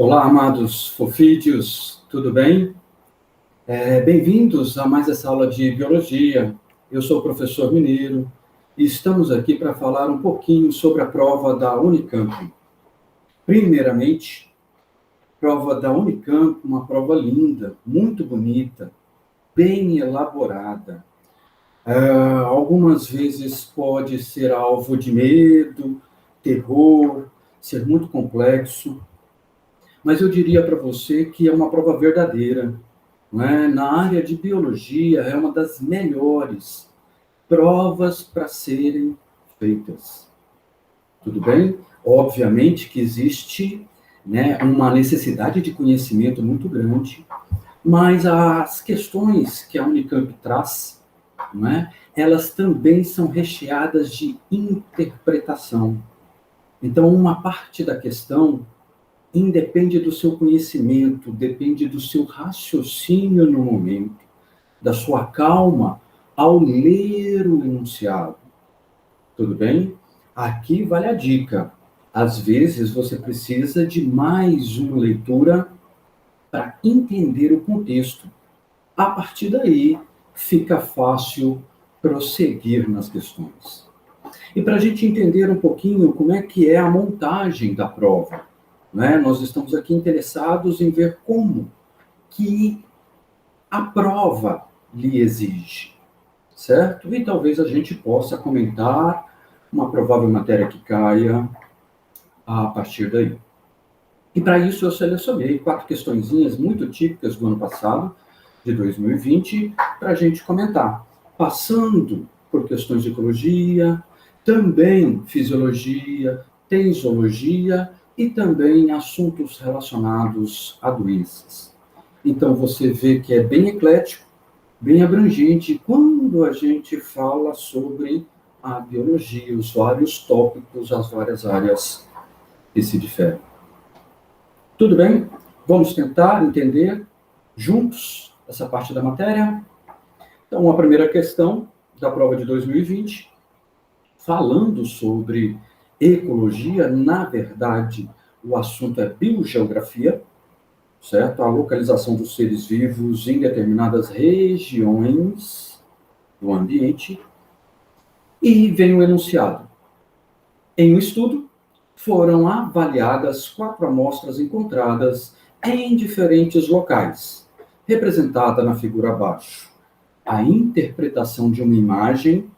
Olá, amados fofídeos, tudo bem? Bem-vindos a mais essa aula de Biologia. Eu sou o professor Mineiro e estamos aqui para falar um pouquinho sobre a prova da Unicamp. Primeiramente, prova da Unicamp, uma prova linda, muito bonita, bem elaborada. Algumas vezes pode ser alvo de medo, terror, ser muito complexo, mas eu diria para você que é uma prova verdadeira. Não é? Na área de biologia, é uma das melhores provas para serem feitas. Tudo bem? Obviamente que existe, né, uma necessidade de conhecimento muito grande, mas as questões que a Unicamp traz, não é? Elas também são recheadas de interpretação. Então, uma parte da questão independe do seu conhecimento, depende do seu raciocínio no momento, da sua calma ao ler o enunciado. Tudo bem? Aqui vale a dica. Às vezes você precisa de mais uma leitura para entender o contexto. A partir daí, fica fácil prosseguir nas questões. E para a gente entender um pouquinho como é que é a montagem da prova, né? Nós estamos aqui interessados em ver como que a prova lhe exige, certo? E talvez a gente possa comentar uma provável matéria que caia a partir daí. E para isso eu selecionei 4 questõezinhas muito típicas do ano passado, de 2020, para a gente comentar. Passando por questões de ecologia, também fisiologia, tem zoologia e também assuntos relacionados a doenças. Então você vê que é bem eclético, bem abrangente quando a gente fala sobre a biologia, os vários tópicos, as várias áreas que se diferem. Tudo bem? Vamos tentar entender juntos essa parte da matéria? Então, a primeira questão da prova de 2020, falando sobre ecologia, na verdade, o assunto é biogeografia, certo? A localização dos seres vivos em determinadas regiões do ambiente. E vem o enunciado. Em um estudo, foram avaliadas 4 amostras encontradas em diferentes locais, representada na figura abaixo. A interpretação de uma imagem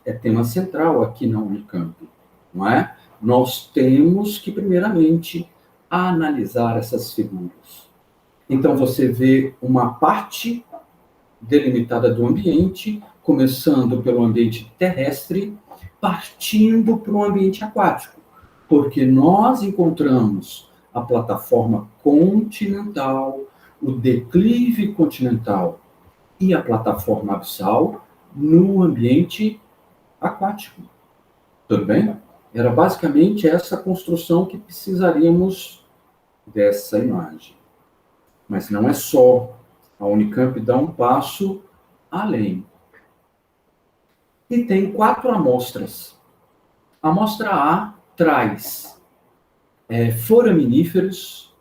é tema central aqui na Unicamp, não é? Nós temos que, primeiramente, analisar essas figuras. Então, você vê uma parte delimitada do ambiente, começando pelo ambiente terrestre, partindo para o ambiente aquático, porque nós encontramos a plataforma continental, o declive continental e a plataforma abissal no ambiente aquático. Tudo bem? Era basicamente essa construção que precisaríamos dessa imagem. Mas não é só. A Unicamp dá um passo além. E tem 4 amostras. A amostra A traz foraminíferos,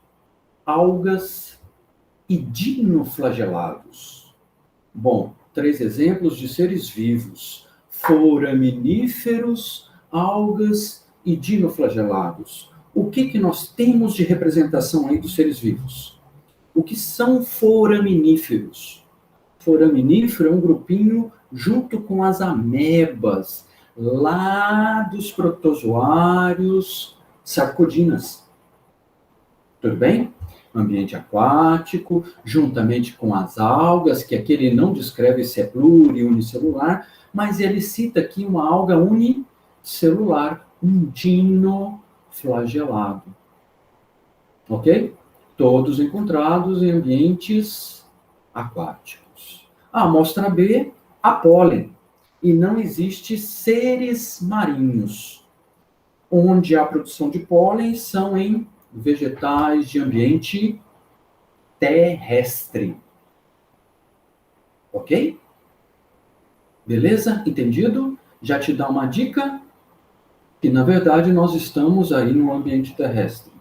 algas e dinoflagelados. Bom, 3 exemplos de seres vivos: foraminíferos, algas e dinoflagelados. O que nós temos de representação aí dos seres vivos? O que são foraminíferos? Foraminífero é um grupinho junto com as amebas, lá dos protozoários sarcodinas. Tudo bem? Ambiente aquático, juntamente com as algas, que aqui ele não descreve se é pluri, unicelular, mas ele cita aqui uma alga unicelular, um dinoflagelado. Ok? Todos encontrados em ambientes aquáticos. A amostra B, a pólen. E não existe seres marinhos, onde a produção de pólen são em vegetais de ambiente terrestre. Ok? Beleza? Entendido? Já te dá uma dica que, na verdade, nós estamos aí no ambiente terrestre.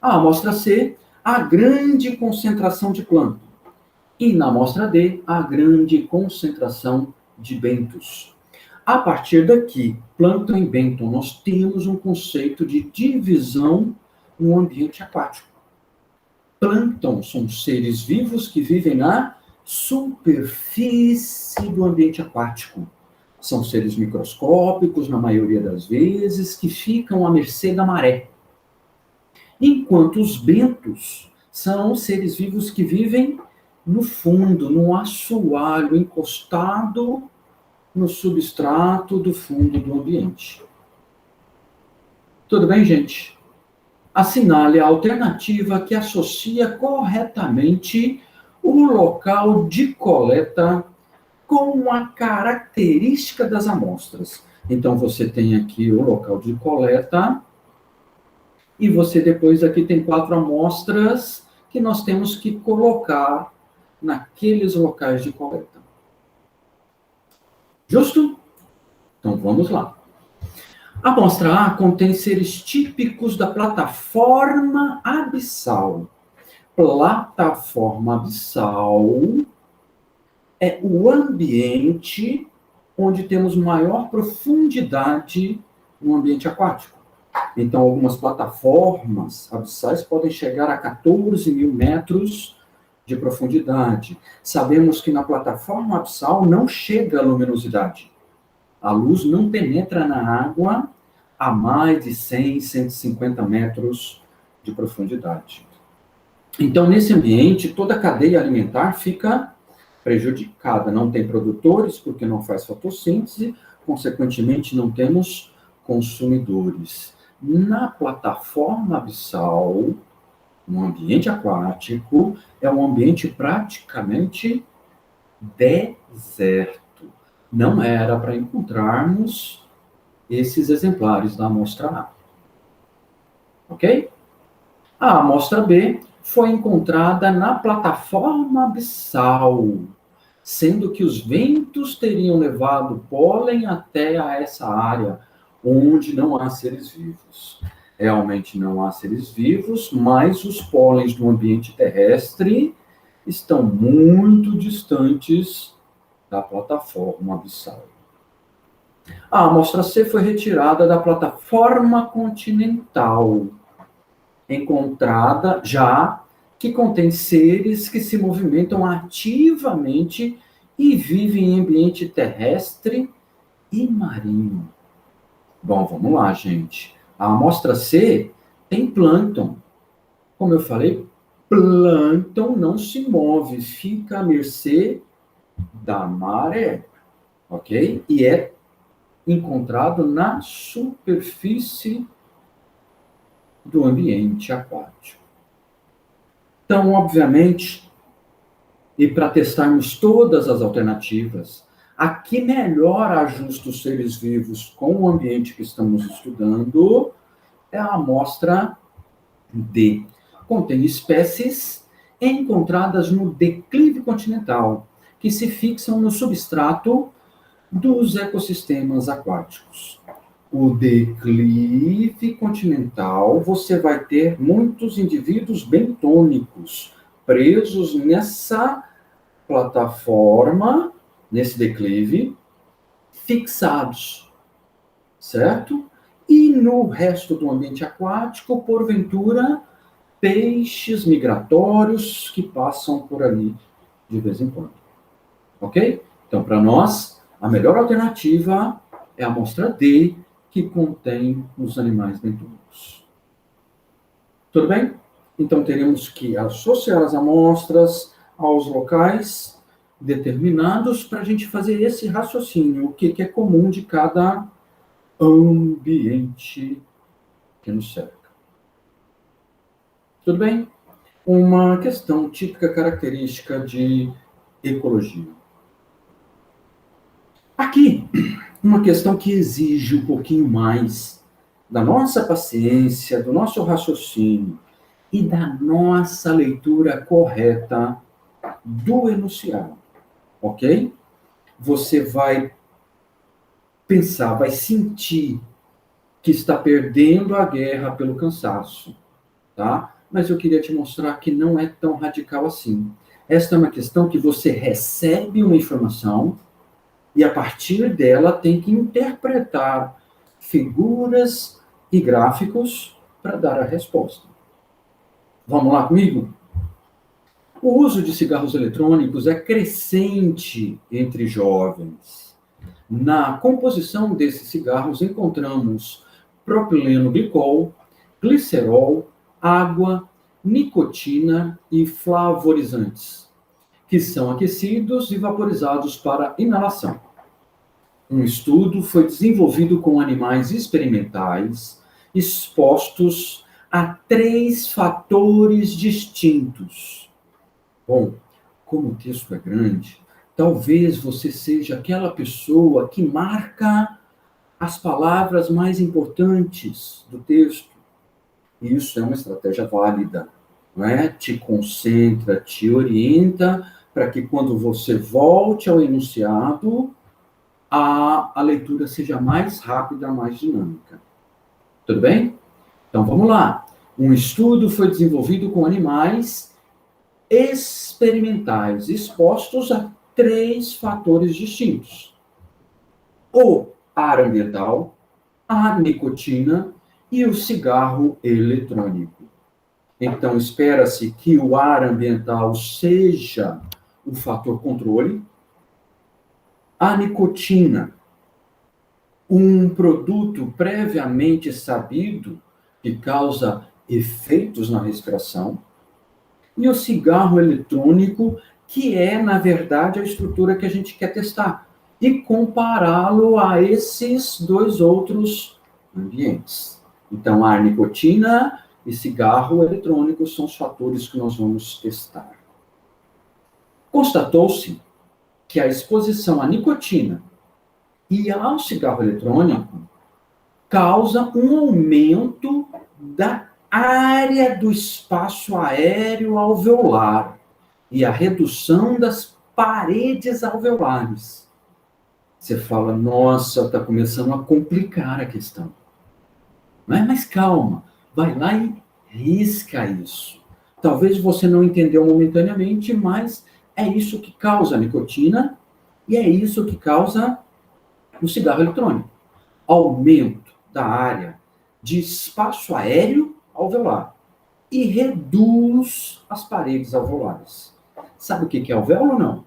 A amostra C, a grande concentração de plâncton. E na amostra D, a grande concentração de bentos. A partir daqui, plâncton e bênton, nós temos um conceito de divisão no ambiente aquático. Plâncton são seres vivos que vivem na superfície do ambiente aquático. São seres microscópicos, na maioria das vezes, que ficam à mercê da maré. Enquanto os bentos são seres vivos que vivem no fundo, no assoalho, encostado no substrato do fundo do ambiente. Tudo bem, gente? Assinale a alternativa que associa corretamente o local de coleta com a característica das amostras. Então, você tem aqui o local de coleta e você depois aqui tem 4 amostras que nós temos que colocar naqueles locais de coleta. Justo? Então, vamos lá. A amostra A contém seres típicos da plataforma abissal. Plataforma abissal é o ambiente onde temos maior profundidade no ambiente aquático. Então, algumas plataformas abissais podem chegar a 14 mil metros de profundidade. Sabemos que na plataforma abissal não chega a luminosidade. A luz não penetra na água a mais de 100, 150 metros de profundidade. Então, nesse ambiente, toda a cadeia alimentar fica prejudicada. Não tem produtores, porque não faz fotossíntese, consequentemente, não temos consumidores. Na plataforma abissal, no ambiente aquático, é um ambiente praticamente deserto. Não era para encontrarmos esses exemplares da amostra A. Ok? A amostra B foi encontrada na plataforma abissal, sendo que os ventos teriam levado pólen até a essa área, onde não há seres vivos. Realmente não há seres vivos, mas os pólens do ambiente terrestre estão muito distantes da plataforma abissal. A amostra C foi retirada da plataforma continental, encontrada já que contém seres que se movimentam ativamente e vivem em ambiente terrestre e marinho. Bom, vamos lá, gente. A amostra C tem plâncton. Como eu falei, plâncton não se move, fica à mercê da maré, ok? E é encontrado na superfície do ambiente aquático. Então, obviamente, e para testarmos todas as alternativas, a que melhor ajusta os seres vivos com o ambiente que estamos estudando é a amostra D. Contém espécies encontradas no declive continental, que se fixam no substrato dos ecossistemas aquáticos. O declive continental, você vai ter muitos indivíduos bentônicos presos nessa plataforma, nesse declive, fixados, certo? E no resto do ambiente aquático, porventura, peixes migratórios que passam por ali de vez em quando. Ok? Então, para nós, a melhor alternativa é a amostra D, que contém os animais bentônicos. Tudo bem? Então, teremos que associar as amostras aos locais determinados para a gente fazer esse raciocínio, o que é comum de cada ambiente que nos cerca. Tudo bem? Uma questão típica característica de ecologia. Aqui, uma questão que exige um pouquinho mais da nossa paciência, do nosso raciocínio e da nossa leitura correta do enunciado, ok? Você vai pensar, vai sentir que está perdendo a guerra pelo cansaço, tá? Mas eu queria te mostrar que não é tão radical assim. Esta é uma questão que você recebe uma informação e, a partir dela, tem que interpretar figuras e gráficos para dar a resposta. Vamos lá comigo? O uso de cigarros eletrônicos é crescente entre jovens. Na composição desses cigarros encontramos propileno glicol, glicerol, água, nicotina e flavorizantes, que são aquecidos e vaporizados para inalação. Um estudo foi desenvolvido com animais experimentais expostos a 3 fatores distintos. Bom, como o texto é grande, talvez você seja aquela pessoa que marca as palavras mais importantes do texto. E isso é uma estratégia válida, não é? Te concentra, te orienta para que quando você volte ao enunciado, a leitura seja mais rápida, mais dinâmica. Tudo bem? Então vamos lá. Um estudo foi desenvolvido com animais experimentais expostos a 3 fatores distintos: o ar ambiental, a nicotina e o cigarro eletrônico. Então, espera-se que o ar ambiental seja o fator controle, a nicotina, um produto previamente sabido que causa efeitos na respiração, e o cigarro eletrônico, que é, na verdade, a estrutura que a gente quer testar, e compará-lo a esses 2 outros ambientes. Então, a nicotina e cigarro eletrônico são os fatores que nós vamos testar. Constatou-se que a exposição à nicotina e ao cigarro eletrônico causa um aumento da área do espaço aéreo alveolar e a redução das paredes alveolares. Você fala, nossa, está começando a complicar a questão. Mas calma, vai lá e risca isso. Talvez você não entendeu momentaneamente, mas é isso que causa a nicotina e é isso que causa o cigarro eletrônico. Aumento da área de espaço aéreo alveolar e reduz as paredes alveolares. Sabe o que é alvéolo ou não?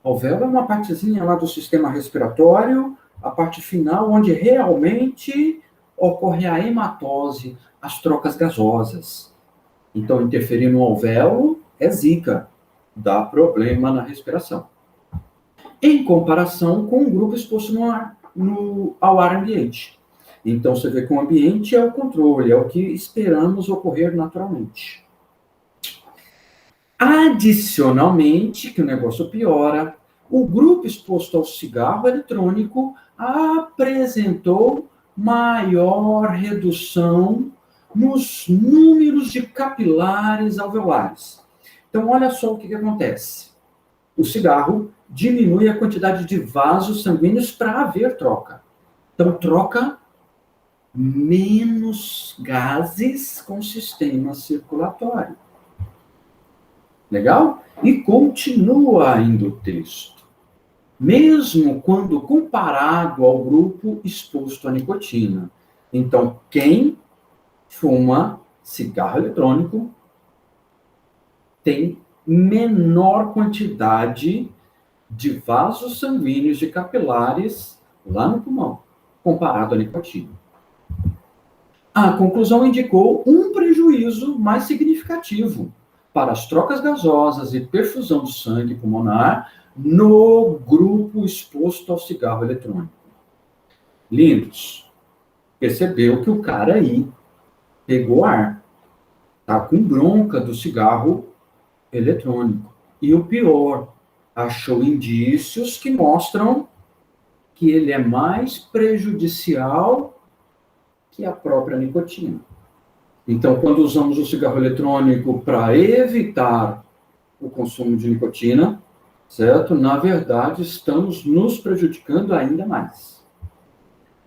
Alvéolo é uma partezinha lá do sistema respiratório, a parte final, onde realmente ocorre a hematose, as trocas gasosas. Então, interferir no alvéolo é zika, dá problema na respiração. Em comparação com um grupo exposto ao ar ambiente. Então, você vê que o ambiente é o controle, é o que esperamos ocorrer naturalmente. Adicionalmente, que o negócio piora, o grupo exposto ao cigarro eletrônico apresentou maior redução nos números de capilares alveolares. Então, olha só o que acontece. O cigarro diminui a quantidade de vasos sanguíneos para haver troca. Então, troca menos gases com o sistema circulatório. Legal? E continua ainda o texto. Mesmo quando comparado ao grupo exposto à nicotina. Então, quem fuma cigarro eletrônico tem menor quantidade de vasos sanguíneos, de capilares lá no pulmão, comparado à nicotina. A conclusão indicou um prejuízo mais significativo para as trocas gasosas e perfusão do sangue pulmonar no grupo exposto ao cigarro eletrônico. Lindos, percebeu que o cara aí pegou ar, tá com bronca do cigarro eletrônico. E o pior, achou indícios que mostram que ele é mais prejudicial que a própria nicotina. Então, quando usamos o cigarro eletrônico para evitar o consumo de nicotina, certo? Na verdade, estamos nos prejudicando ainda mais.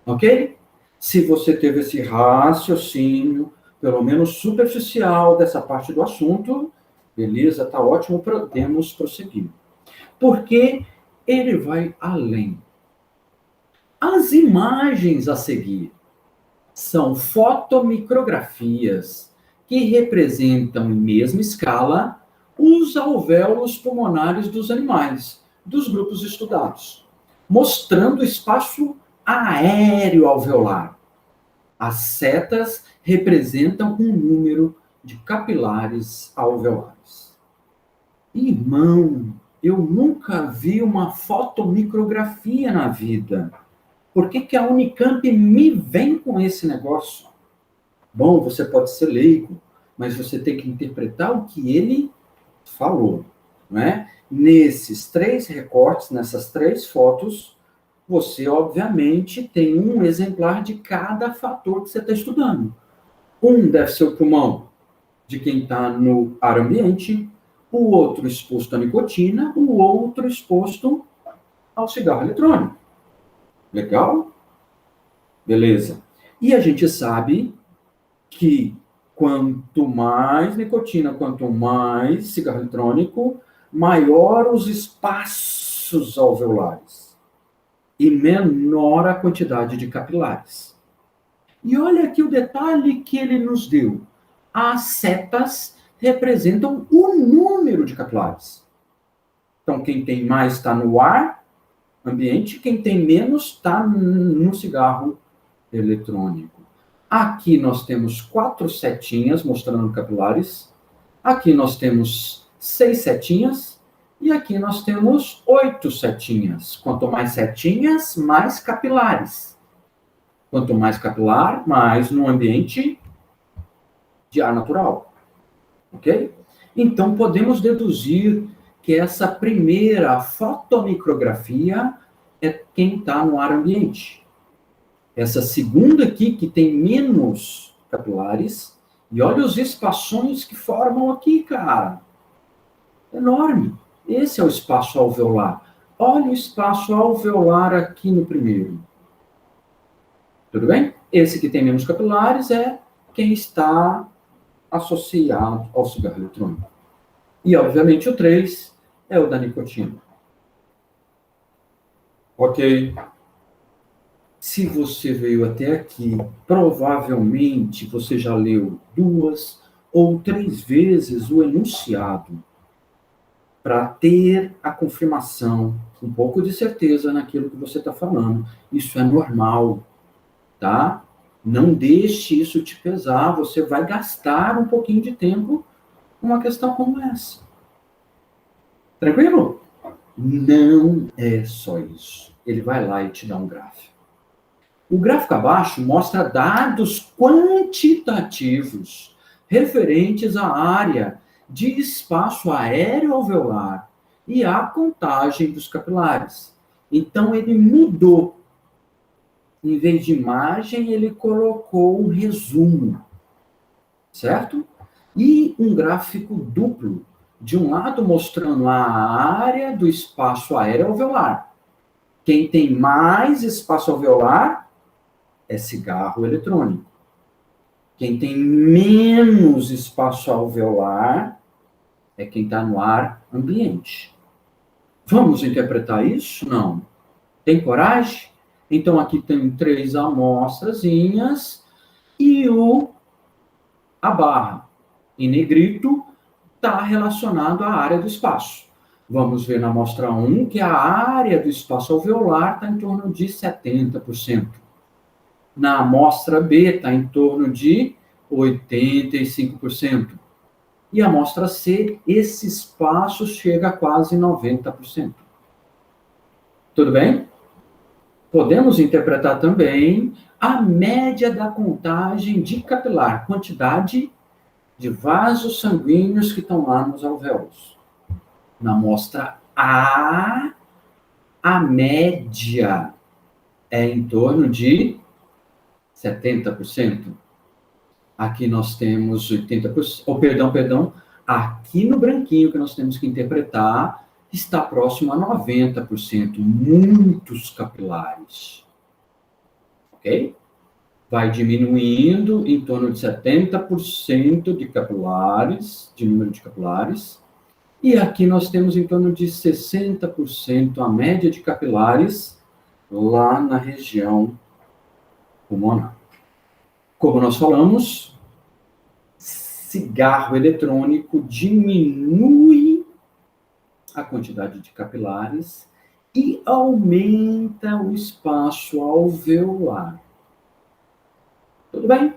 Ok? Se você teve esse raciocínio, pelo menos superficial dessa parte do assunto. Beleza? Tá ótimo, podemos prosseguir. Porque ele vai além. As imagens a seguir são fotomicrografias que representam em mesma escala os alvéolos pulmonares dos animais, dos grupos estudados, mostrando o espaço aéreo alveolar. As setas representam um número de capilares alveolares. Irmão, eu nunca vi uma fotomicrografia na vida. Por que a Unicamp me vem com esse negócio? Bom, você pode ser leigo, mas você tem que interpretar o que ele falou, não é? Nesses 3 recortes, nessas 3 fotos, você, obviamente, tem um exemplar de cada fator que você está estudando. Um deve ser o pulmão de quem está no ar ambiente, o outro exposto à nicotina, o outro exposto ao cigarro eletrônico. Legal? Beleza. E a gente sabe que quanto mais nicotina, quanto mais cigarro eletrônico, maior os espaços alveolares e menor a quantidade de capilares. E olha aqui o detalhe que ele nos deu. As setas representam o número de capilares. Então, quem tem mais está no ar ambiente, quem tem menos está no cigarro eletrônico. Aqui nós temos 4 setinhas mostrando capilares. Aqui nós temos 6 setinhas. E aqui nós temos 8 setinhas. Quanto mais setinhas, mais capilares. Quanto mais capilar, mais no ambiente de ar natural. Ok? Então, podemos deduzir que essa primeira fotomicrografia é quem está no ar ambiente. Essa segunda aqui, que tem menos capilares, e olha os espações que formam aqui, cara. Enorme. Esse é o espaço alveolar. Olha o espaço alveolar aqui no primeiro. Tudo bem? Esse que tem menos capilares é quem está associado ao cigarro eletrônico. E, obviamente, o 3 é o da nicotina. Ok. Se você veio até aqui, provavelmente você já leu 2 ou 3 vezes o enunciado para ter a confirmação, um pouco de certeza naquilo que você está falando. Isso é normal, tá? Não deixe isso te pesar, você vai gastar um pouquinho de tempo com uma questão como essa. Tranquilo? Não é só isso. Ele vai lá e te dá um gráfico. O gráfico abaixo mostra dados quantitativos referentes à área de espaço aéreo alveolar e à contagem dos capilares. Então, ele mudou. Em vez de imagem, ele colocou um resumo, certo? E um gráfico duplo, de um lado mostrando a área do espaço aéreo alveolar. Quem tem mais espaço alveolar é cigarro eletrônico. Quem tem menos espaço alveolar é quem está no ar ambiente. Vamos interpretar isso? Não. Tem coragem? Então, aqui tem 3 amostrazinhas e a barra em negrito está relacionado à área do espaço. Vamos ver na amostra 1 que a área do espaço alveolar está em torno de 70%. Na amostra B está em torno de 85%. E a amostra C, esse espaço chega a quase 90%. Tudo bem? Podemos interpretar também a média da contagem de capilar, quantidade de vasos sanguíneos que estão lá nos alvéolos. Na amostra A, a média é em torno de 70%. Aqui nós temos 80%, perdão, aqui no branquinho que nós temos que interpretar, está próximo a 90%, muitos capilares. Ok? vai diminuindo em torno de 70% de capilares, de número de capilares, e aqui nós temos em torno de 60% a média de capilares lá na região pulmonar. Como nós falamos, cigarro eletrônico diminui a quantidade de capilares e aumenta o espaço alveolar. Tudo bem?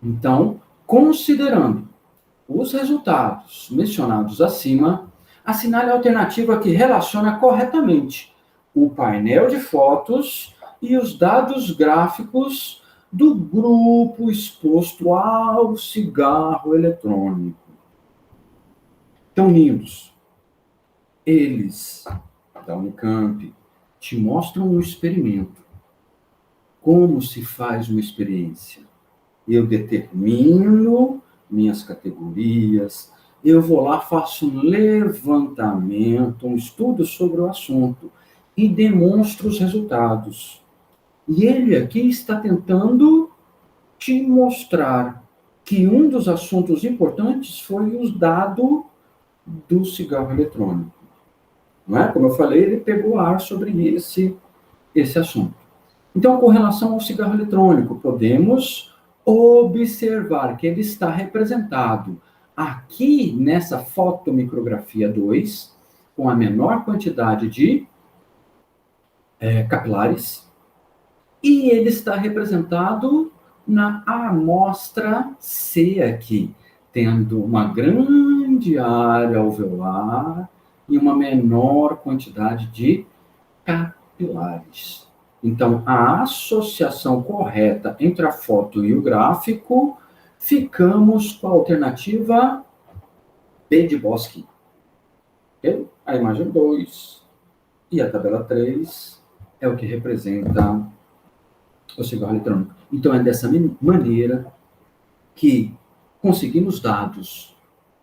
Então, considerando os resultados mencionados acima, assinale a alternativa que relaciona corretamente o painel de fotos e os dados gráficos do grupo exposto ao cigarro eletrônico. Tão lindos. Eles, da Unicamp, te mostram um experimento. Como se faz uma experiência? Eu determino minhas categorias, eu vou lá, faço um levantamento, um estudo sobre o assunto e demonstro os resultados. E ele aqui está tentando te mostrar que um dos assuntos importantes foi o dado do cigarro eletrônico. Não é? Como eu falei, ele pegou ar sobre esse assunto. Então, com relação ao cigarro eletrônico, podemos observar que ele está representado aqui nessa fotomicrografia 2, com a menor quantidade de capilares, e ele está representado na amostra C aqui, tendo uma grande área alveolar e uma menor quantidade de capilares. Então, a associação correta entre a foto e o gráfico, ficamos com a alternativa B de Bosque. Okay? A imagem 2 e a tabela 3 é o que representa o cigarro eletrônico. Então, é dessa maneira que conseguimos dados,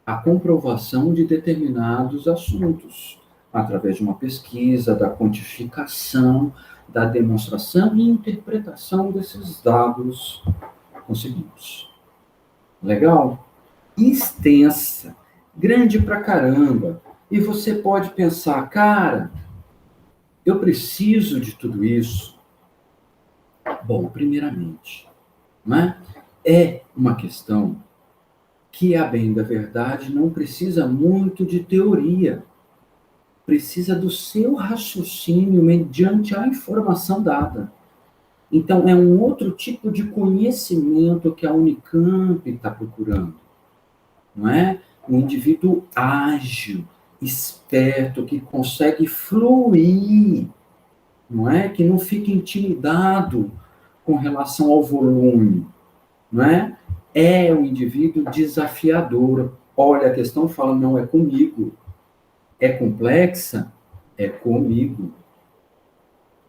a comprovação de determinados assuntos, através de uma pesquisa, da quantificação, da demonstração e interpretação desses dados conseguidos. Legal? Extensa, grande pra caramba. E você pode pensar, cara, eu preciso de tudo isso. Bom, primeiramente, né, é uma questão que, a bem da verdade, não precisa muito de teoria. Precisa do seu raciocínio mediante a informação dada. Então, é um outro tipo de conhecimento que a Unicamp está procurando. Não é? Um indivíduo ágil, esperto, que consegue fluir, não é? Que não fica intimidado com relação ao volume, não é? É um indivíduo desafiador. Olha, a questão fala, não é comigo. É complexa? É comigo.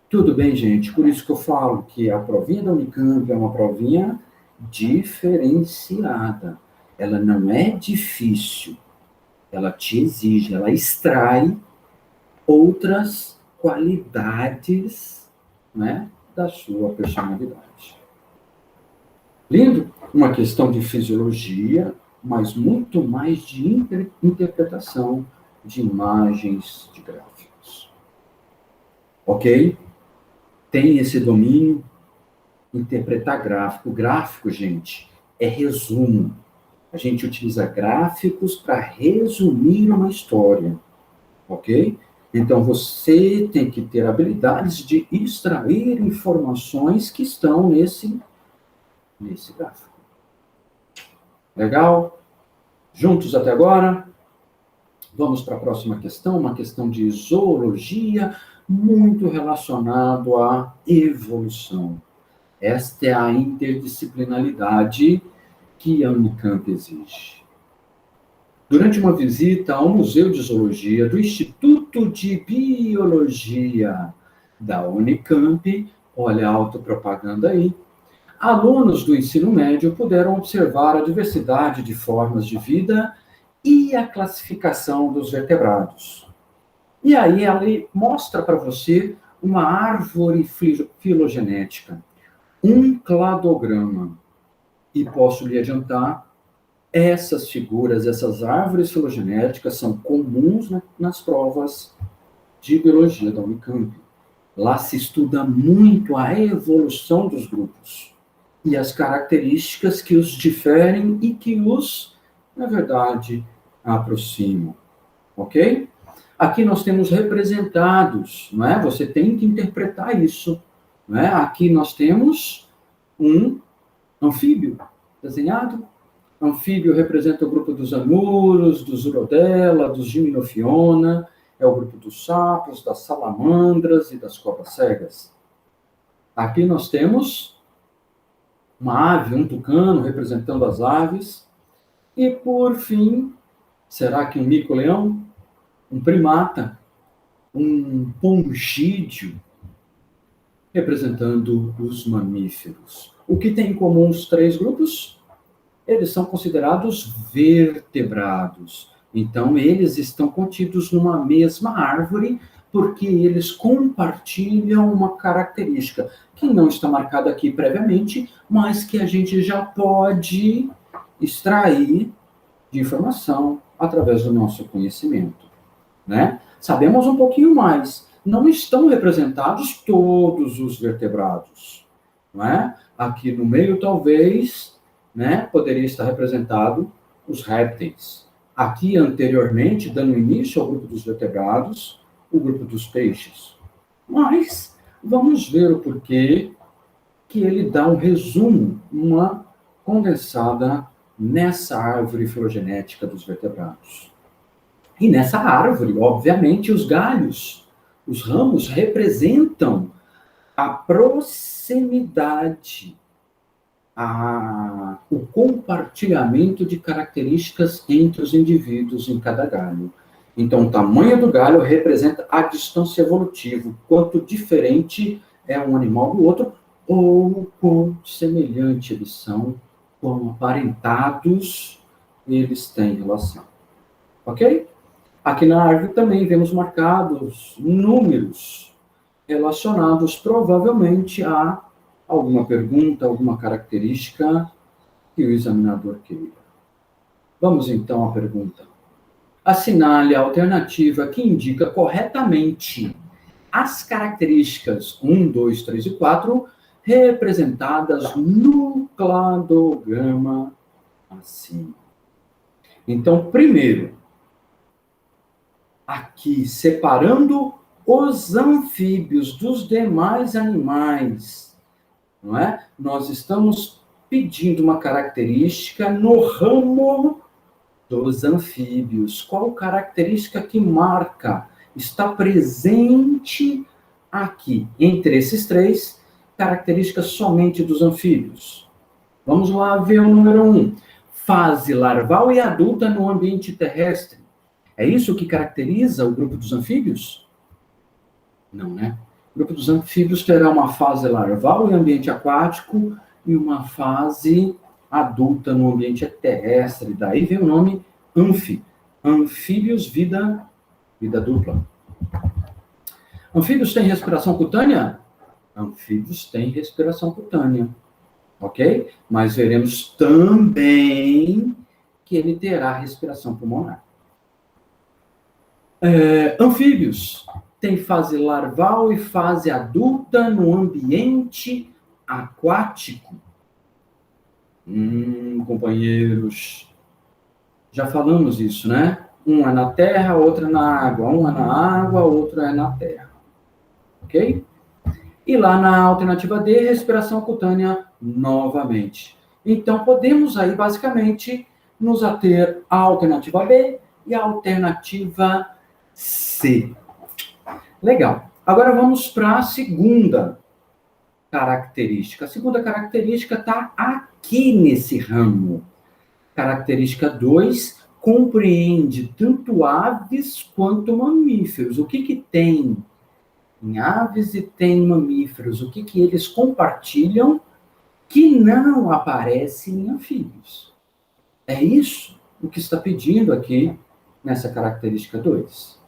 Tudo bem, gente? Por isso que eu falo que a provinha da Unicamp é uma provinha diferenciada. Ela não é difícil. Ela te exige, ela extrai outras qualidades, né, da sua personalidade. Lindo? Uma questão de fisiologia, mas muito mais de interpretação de imagens, de gráficos. Ok? Tem esse domínio, interpretar gráfico. Gráfico, gente, é resumo. A gente utiliza gráficos para resumir uma história. Ok? Então, você tem que ter habilidades de extrair informações que estão nesse gráfico. Legal? Juntos até agora? Vamos para a próxima questão, uma questão de zoologia, muito relacionado à evolução. Esta é a interdisciplinaridade que a Unicamp exige. Durante uma visita ao Museu de Zoologia do Instituto de Biologia da Unicamp, olha a autopropaganda aí, alunos do ensino médio puderam observar a diversidade de formas de vida e a classificação dos vertebrados. E aí ela mostra para você uma árvore filogenética, um cladograma. E posso lhe adiantar, essas figuras, essas árvores filogenéticas são comuns nas provas de biologia da Unicamp. Lá se estuda muito a evolução dos grupos e as características que os diferem e que os, na verdade, aproximam. Ok? Aqui nós temos representados, não é? Você tem que interpretar isso, não é? Aqui nós temos um anfíbio desenhado. Anfíbio representa o grupo dos anuros, dos urodela, dos gimnophiona, é o grupo dos sapos, das salamandras e das cobras cegas. Aqui nós temos uma ave, um tucano, representando as aves. E, por fim, será que um mico-leão? Um primata? Um pongídeo? Representando os mamíferos. O que tem em comum os três grupos? Eles são considerados vertebrados. Então, eles estão contidos numa mesma árvore, porque eles compartilham uma característica que não está marcada aqui previamente, mas que a gente já pode extrair de informação através do nosso conhecimento, né? Sabemos um pouquinho mais. Não estão representados todos os vertebrados, não é? Aqui no meio, talvez, né, poderia estar representado os répteis. Aqui, anteriormente, dando início ao grupo dos vertebrados, o grupo dos peixes. Mas vamos ver o porquê que ele dá um resumo, uma condensada nessa árvore filogenética dos vertebrados. E nessa árvore, obviamente, os galhos, os ramos, representam a proximidade, o compartilhamento de características entre os indivíduos em cada galho. Então, o tamanho do galho representa a distância evolutiva, quanto diferente é um animal do outro, ou quão semelhante eles são, quão aparentados eles têm relação. Ok? Aqui na árvore também vemos marcados números relacionados provavelmente a alguma pergunta, alguma característica que o examinador queira. Vamos então à pergunta. Assinale a alternativa que indica corretamente as características 1, 2, 3 e 4 representadas no cladograma acima. Então, primeiro, aqui, separando os anfíbios dos demais animais, não é? Nós estamos pedindo uma característica no ramo dos anfíbios. Qual característica que marca? Está presente aqui, entre esses três, características somente dos anfíbios. Vamos lá ver o número 1. Fase larval e adulta no ambiente terrestre. É isso que caracteriza o grupo dos anfíbios? Não, né? O grupo dos anfíbios terá uma fase larval em ambiente aquático e uma fase adulta no ambiente terrestre. Daí vem o nome anfi. Anfíbios, vida dupla. Anfíbios têm respiração cutânea? Anfíbios têm respiração cutânea. Ok? Mas veremos também que ele terá respiração pulmonar. Anfíbios têm fase larval e fase adulta no ambiente aquático. Companheiros, já falamos isso, né? Um é na terra, outro é na água. Um é na água, outro é na terra. Ok? E lá na alternativa D, respiração cutânea novamente. Então, podemos aí, basicamente, nos ater à alternativa B e à alternativa C. Legal. Agora vamos para a segunda característica. A segunda característica está aqui nesse ramo. Característica 2 compreende tanto aves quanto mamíferos. O que tem em aves e tem em mamíferos? O que eles compartilham que não aparece em anfíbios? É isso o que está pedindo aqui nessa característica 2.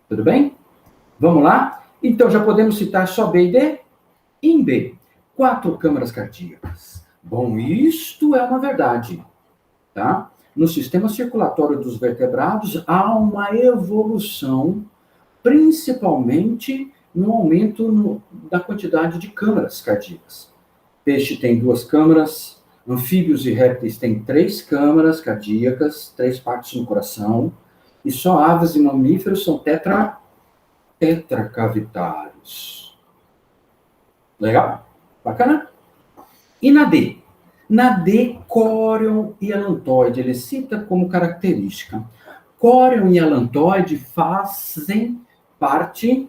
Tudo bem? Vamos lá? Então, já podemos citar só B e D? Em B, 4 câmaras cardíacas. Bom, isto é uma verdade, tá? No sistema circulatório dos vertebrados há uma evolução, principalmente no aumento da quantidade de câmaras cardíacas. Peixe tem 2 câmaras, anfíbios e répteis têm 3 câmaras cardíacas, 3 partes no coração, e só aves e mamíferos são tetracavitários. Legal? Bacana? E na D? Na D, córeon e alantoide, ele cita como característica. Córeon e alantoide fazem parte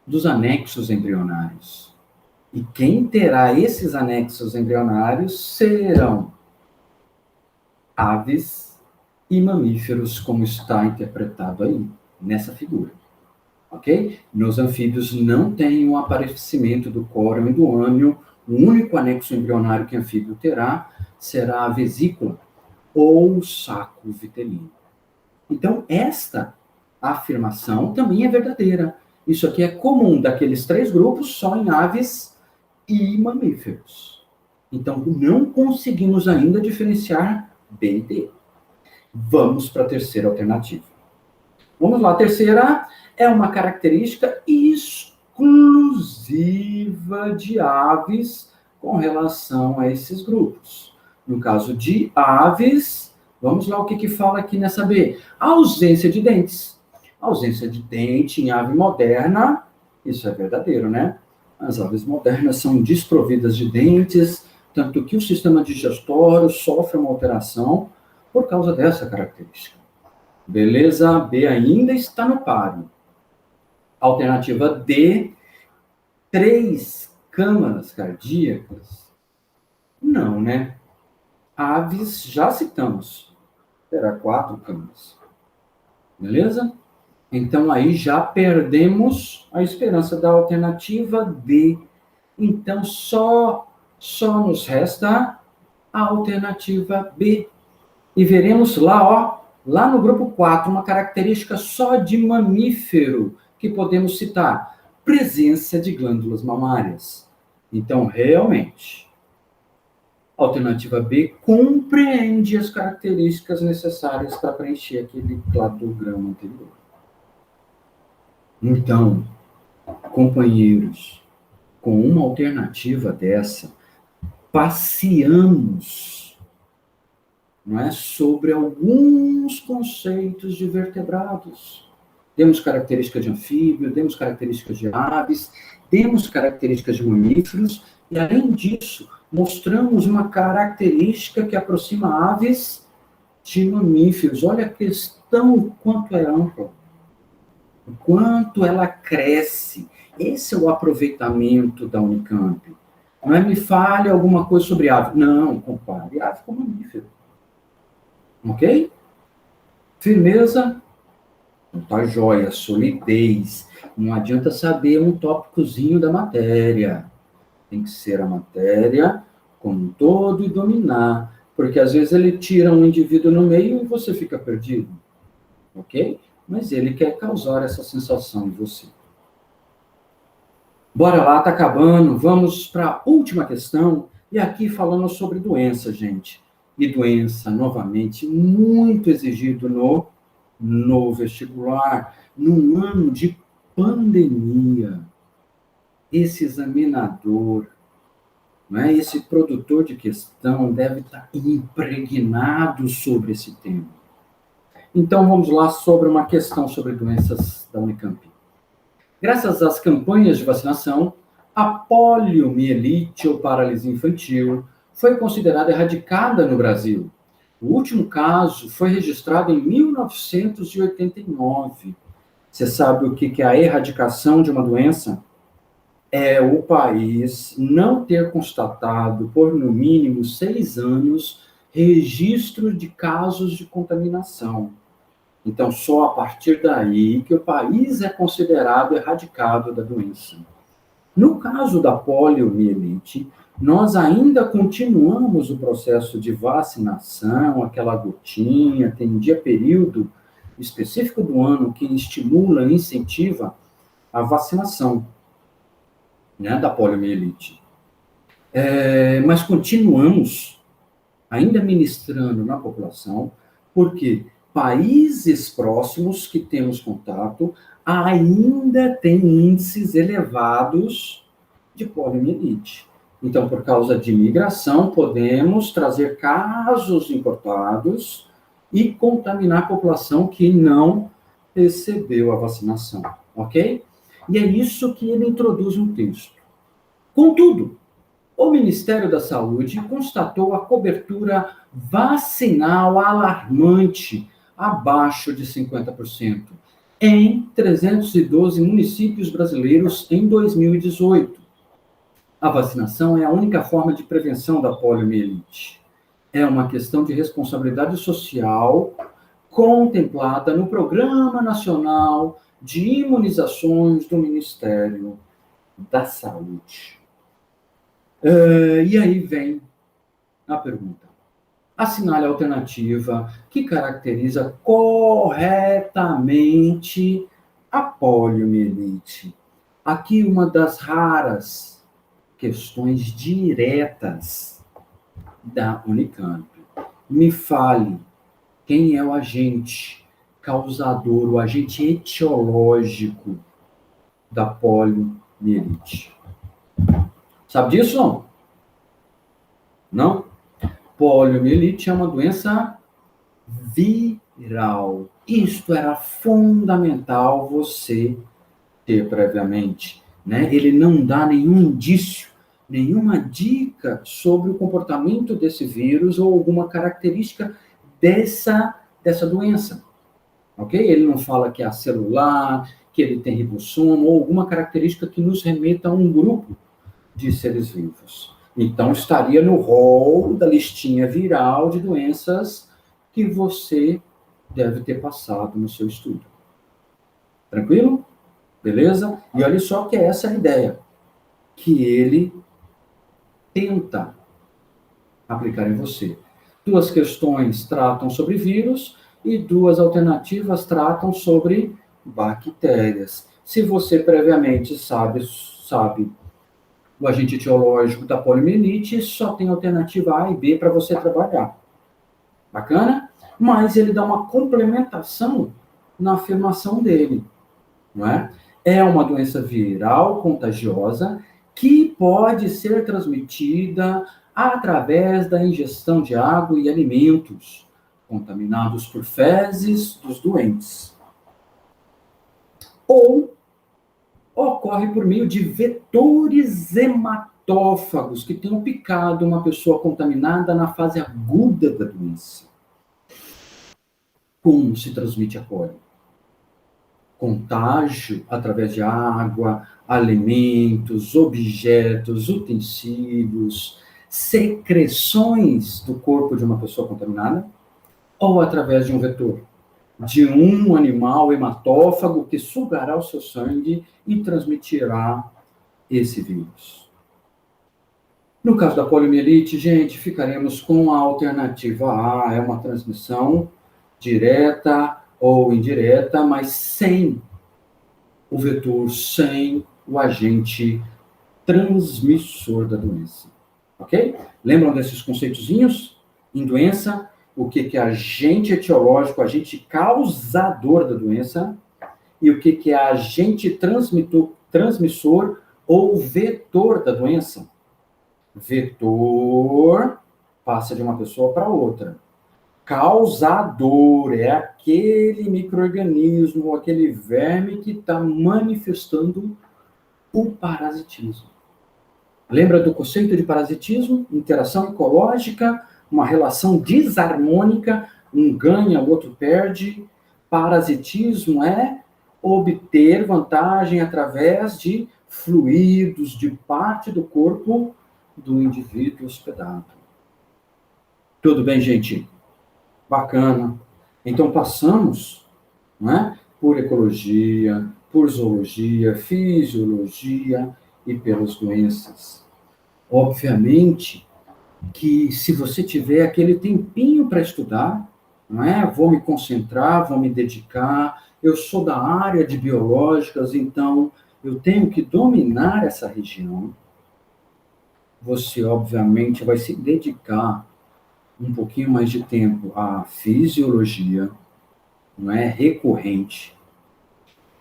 dos anexos embrionários. E quem terá esses anexos embrionários serão aves e mamíferos, como está interpretado aí, nessa figura. Ok? Nos anfíbios não tem o aparecimento do córeon e do ânion. O único anexo embrionário que anfíbio terá será a vesícula ou o saco vitelino. Então, esta afirmação também é verdadeira. Isso aqui é comum daqueles 3 grupos, só em aves e mamíferos. Então, não conseguimos ainda diferenciar B e D. Vamos para a terceira alternativa. Vamos lá, a terceira é uma característica exclusiva de aves com relação a esses grupos. No caso de aves, vamos lá, o que fala aqui nessa B? A ausência de dentes. A ausência de dente em ave moderna, isso é verdadeiro, né? As aves modernas são desprovidas de dentes, tanto que o sistema digestório sofre uma alteração por causa dessa característica. Beleza? B ainda está no páreo. Alternativa D, 3 câmaras cardíacas? Não, né? Aves, já citamos. Terá 4 câmaras. Beleza? Então, aí já perdemos a esperança da alternativa D. Então, só nos resta a alternativa B. E veremos lá, ó, lá no grupo 4, uma característica só de mamífero que podemos citar: presença de glândulas mamárias. Então, realmente, a alternativa B compreende as características necessárias para preencher aquele cladograma anterior. Então, companheiros, com uma alternativa dessa, passeamos, não é, sobre alguns conceitos de vertebrados. Temos características de anfíbio, temos características de aves, temos características de mamíferos, e além disso, mostramos uma característica que aproxima aves de mamíferos. Olha a questão, o quanto é ampla, o quanto ela cresce. Esse é o aproveitamento da Unicamp. Não é me fale alguma coisa sobre ave. Não, compare ave com mamífero. Ok? Firmeza? Então tá jóia, solidez. Não adianta saber um tópicozinho da matéria. Tem que ser a matéria como um todo e dominar. Porque às vezes ele tira um indivíduo no meio e você fica perdido. Ok? Mas ele quer causar essa sensação em você. Bora lá, tá acabando. Vamos para a última questão. E aqui falando sobre doença, gente. E doença, novamente, muito exigido no vestibular, num ano de pandemia. Esse examinador, né, esse produtor de questão deve estar impregnado sobre esse tema. Então, vamos lá sobre uma questão sobre doenças da Unicamp. Graças às campanhas de vacinação, a poliomielite ou paralisia infantil foi considerada erradicada no Brasil. O último caso foi registrado em 1989. Você sabe o que é a erradicação de uma doença? É o país não ter constatado, por no mínimo 6 anos, registro de casos de contaminação. Então, só a partir daí que o país é considerado erradicado da doença. No caso da poliomielite, nós ainda continuamos o processo de vacinação, aquela gotinha, tem período específico do ano que estimula e incentiva a vacinação. né, da poliomielite. Mas continuamos ainda ministrando na população, porque países próximos que temos contato ainda têm índices elevados de poliomielite. Então, por causa de migração, podemos trazer casos importados e contaminar a população que não recebeu a vacinação, ok? E é isso que ele introduz no texto. Contudo, o Ministério da Saúde constatou a cobertura vacinal alarmante, abaixo de 50%, em 312 municípios brasileiros em 2018. A vacinação é a única forma de prevenção da poliomielite. É uma questão de responsabilidade social contemplada no Programa Nacional de Imunizações do Ministério da Saúde. E aí vem a pergunta. Assinale a alternativa que caracteriza corretamente a poliomielite. Aqui uma das raras questões diretas da Unicamp. Me fale quem é o agente causador, o agente etiológico da poliomielite. Sabe disso, não? Não? Poliomielite é uma doença viral. Isto era fundamental você ter previamente, né? Ele não dá nenhum indício, nenhuma dica sobre o comportamento desse vírus ou alguma característica dessa doença, ok? Ele não fala que é celular, que ele tem ribossomo ou alguma característica que nos remeta a um grupo de seres vivos. Então, estaria no rol da listinha viral de doenças que você deve ter passado no seu estudo. Tranquilo? Beleza? E olha só que é essa a ideia que ele tenta aplicar em você. 2 questões tratam sobre vírus e 2 alternativas tratam sobre bactérias. Se você previamente sabe o agente etiológico da poliomielite, só tem alternativa A e B para você trabalhar. Bacana? Mas ele dá uma complementação na afirmação dele, não é? É uma doença viral contagiosa que pode ser transmitida através da ingestão de água e alimentos contaminados por fezes dos doentes. Ou ocorre por meio de vetores hematófagos que tenham picado uma pessoa contaminada na fase aguda da doença. Como se transmite a polio? Contágio através de água, alimentos, objetos, utensílios, secreções do corpo de uma pessoa contaminada, ou através de um vetor, de um animal hematófago que sugará o seu sangue e transmitirá esse vírus. No caso da poliomielite, gente, ficaremos com a alternativa A, é uma transmissão direta ou indireta, mas sem o vetor, sem o agente transmissor da doença. Ok? Lembram desses conceitozinhos? Em doença, o que é agente etiológico, agente causador da doença, e o que é agente transmissor ou vetor da doença. Vetor passa de uma pessoa para outra. Causador é aquele micro-organismo, aquele verme que está manifestando o parasitismo. Lembra do conceito de parasitismo? Interação ecológica, uma relação desarmônica, um ganha, o outro perde. Parasitismo é obter vantagem através de fluidos de parte do corpo do indivíduo hospedado. Tudo bem, gente? Bacana. Então, passamos, né, por ecologia, por zoologia, fisiologia e pelas doenças. Obviamente que se você tiver aquele tempinho para estudar, não é? Vou me concentrar, vou me dedicar, eu sou da área de biológicas, então eu tenho que dominar essa região. Você, obviamente, vai se dedicar um pouquinho mais de tempo à fisiologia, não é? Recorrente,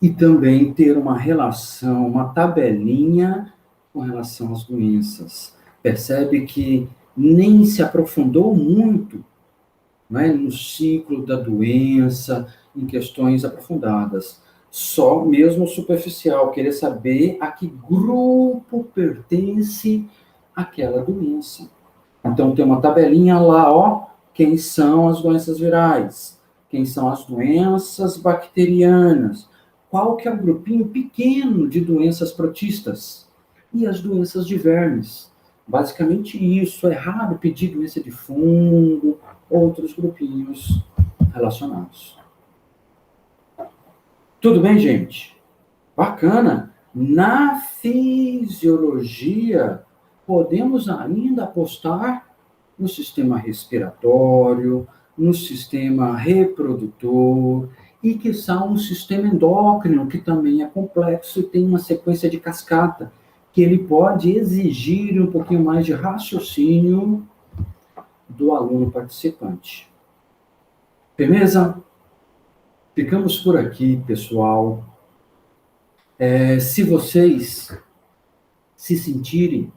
e também ter uma relação, uma tabelinha com relação às doenças. Percebe que nem se aprofundou muito, não é, no ciclo da doença, em questões aprofundadas. Só mesmo superficial, querer saber a que grupo pertence aquela doença. Então, tem uma tabelinha lá, ó, quem são as doenças virais, quem são as doenças bacterianas, qual que é o grupinho pequeno de doenças protistas e as doenças de vermes. Basicamente isso, é raro pedir doença de fungo, outros grupinhos relacionados. Tudo bem, gente? Bacana. Na fisiologia, podemos ainda apostar no sistema respiratório, no sistema reprodutor e, quiçá, um sistema endócrino, que também é complexo e tem uma sequência de cascata, que ele pode exigir um pouquinho mais de raciocínio do aluno participante. Beleza? Ficamos por aqui, pessoal. Se vocês se sentirem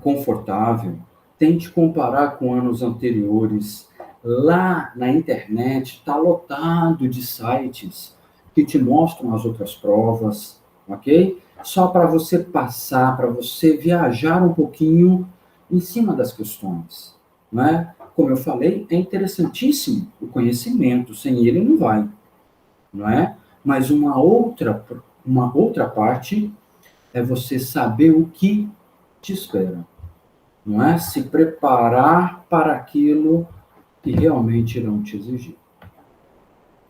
confortável, tente comparar com anos anteriores. Lá na internet está lotado de sites que te mostram as outras provas, ok? Só para você passar, para você viajar um pouquinho em cima das questões, não é? Como eu falei, é interessantíssimo o conhecimento, sem ele não vai, não é? Mas uma outra parte é você saber o que te espera, não é? Se preparar para aquilo que realmente irão te exigir.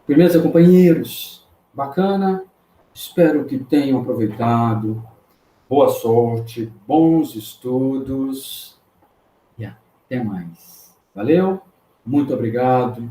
Beleza, companheiros? Bacana? Espero que tenham aproveitado. Boa sorte, bons estudos e até mais. Valeu? Muito obrigado.